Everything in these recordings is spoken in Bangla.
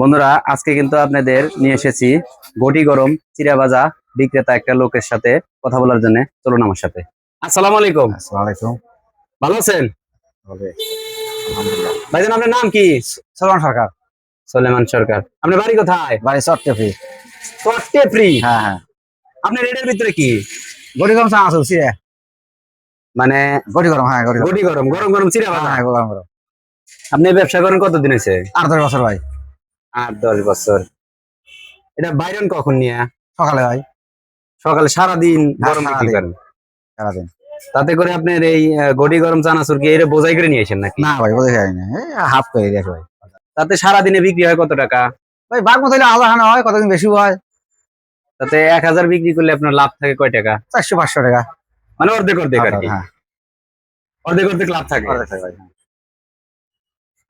বন্ধুরা, আজকে কিন্তু আপনাদের নিয়ে এসেছি বটি গরম চিড়া ভাজা বিক্রেতা একটা লোকের সাথে কথা বলার জন্য। চলুন আমার সাথে। আসসালামু আলাইকুম। আসসালামু আলাইকুম। ভালো আছেন হবে। আলহামদুলিল্লাহ। ভাইজান? আপনার নাম কি? সালমান সরকার। সলেমান সরকার। আপনার বাড়ি কোথায়? বাড়ি চট্টগ্রামে। চট্টেপ্রি। হ্যাঁ হ্যাঁ। আপনার এটার ভিতরে কি গড়ি গরম চা আছে সিরে। মানে? গড়ি গরম, হ্যাঁ গড়ি গরম। বটি গরম গরম গরম চিড়া হ্যাঁ ভাজা। হ্যাঁ, গরম গরম। আপনি ব্যবসা করেন কতদিন হয়েছে? 8-10 বছর ভাই। 8-10 বছর। এটা বাইরন কখন নিয়ে? সকালে ভাই। সকালে সারাদিন হ্যাঁ, গরম বিক্রি সারাদিন করেন? সারাদিন। তাতে করে আপনার এই গটি গরম চানাচুর কি এটা বোঝাই করে নিয়ে আসেন নাকি? না ভাই বোঝা যায় না, এই হাফ করে দিয়েছে ভাই। তাতে সারাদিনে বিক্রি হয় কত টাকা? ভাই বাঘ মতো হলে আলাদা হানা হয়, কতদিন বেশি হয়। তাতে 1000 বিক্রি করলে আপনার লাভ থাকে কয় টাকা? 400-500 টাকা। মানে অর্ধেক অর্ধেক আর কি। হ্যাঁ, অর্ধেক অর্ধেক লাভ থাকে। অর্ধেক থাকে ভাই।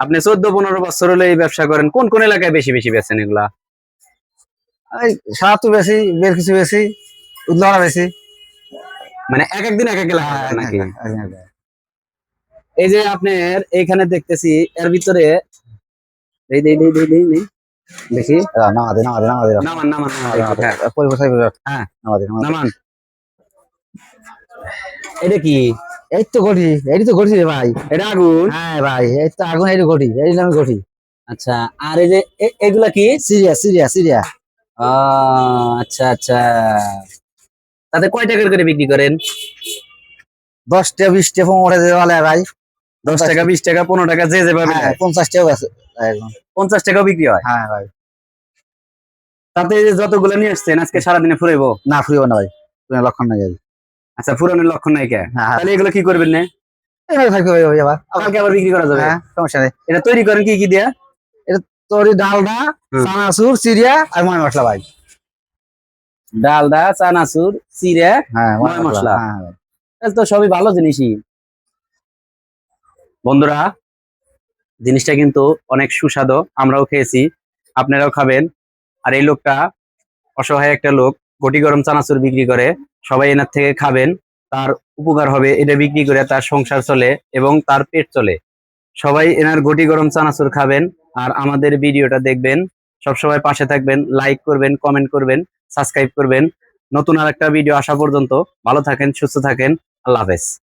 আপনি 14-15 বছর হলে এই ব্যবসা করেন, কোন কোন এলাকায় বেশি বেশি বেচেন এগুলা? এই সারা তো বেশি, বের কিছু বেশি, উদ্লহরা বেশি। মানে এক এক দিন এক এক এলাকা হ্যাঁ করেন নাকি? একদিন। এই যে আপনার এইখানে দেখতেছি এর ভিতরে এই নেই দেখি। নামা দে নামা দে নামা দে নামান নামান নামান দেখি, হ্যাঁ পরিবর্তন হ্যাঁ নামা দে নামা দে। নামান। এটা কি? এই তো ঘটি, এই তো ঘটি রে ভাই। এটা আগুন? হ্যাঁ ভাই, এই তো আগুন, এই ঘটি, এই নামে ঘটি। আচ্ছা, আর এই যে এগুলা কি? Syria Syria Syria. আচ্ছা আচ্ছা। তাতে কয় টাকার করে বিক্রি করেন? 10টা 20টা 15টা বলে ভাই। 10 টাকা 20 টাকা 15 টাকা যে যেভাবে হ্যাঁ নেয়। 50টাও আছে একদম। 50 টাকাও বিক্রি হয়? হ্যাঁ ভাই। তাতে এই যে যতগুলো নিয়ে আসছেন আজকে সারাদিনে ফুরাইবো? না ফুরিও না ভাই, কোনো লক্ষণ নাই। আচ্ছা, ফুরানোর লক্ষণ নাই কে? হ্যাঁ তাহলে এগুলো কি করবেন না? এইভাবে থাকবে ভাই, ভাই আবার কালকে আবার বিক্রি করা যাবে? হ্যাঁ সমস্যা নেই। এটা তৈরি করেন কি কি দিয়া? এটা তোর ডালডা, হুম। চানাচুর, সিরিয়া আর ময় মশলা ভাই। ডালডা, চানাচুর, চিড়ে, হ্যাঁ ময় মশলা। হ্যাঁ ভাই। তাহলে তো সবই ভালো জিনিসই। বন্ধুরা, জিনিসটা কিন্তু অনেক সুস্বাদু, আমরাও খেয়েছি, আপনারাও খাবেন। আর এই লোকটা অসহায় একটা লোক, ঘটি গরম চানাচুর বিক্রি করে, সবাই এনার থেকে খাবেন, তার উপকার হবে, এটা বিক্রি করে তার সংসার চলে এবং তার পেট চলে। সবাই এনার ঘটি গরম চানাচুর খাবেন আর আমাদের ভিডিওটা দেখবেন, সবসময় পাশে থাকবেন, লাইক করবেন, কমেন্ট করবেন, সাবস্ক্রাইব করবেন। নতুন আর একটা ভিডিও আসা পর্যন্ত ভালো থাকেন, সুস্থ থাকেন। আল্লাহ হাফেজ।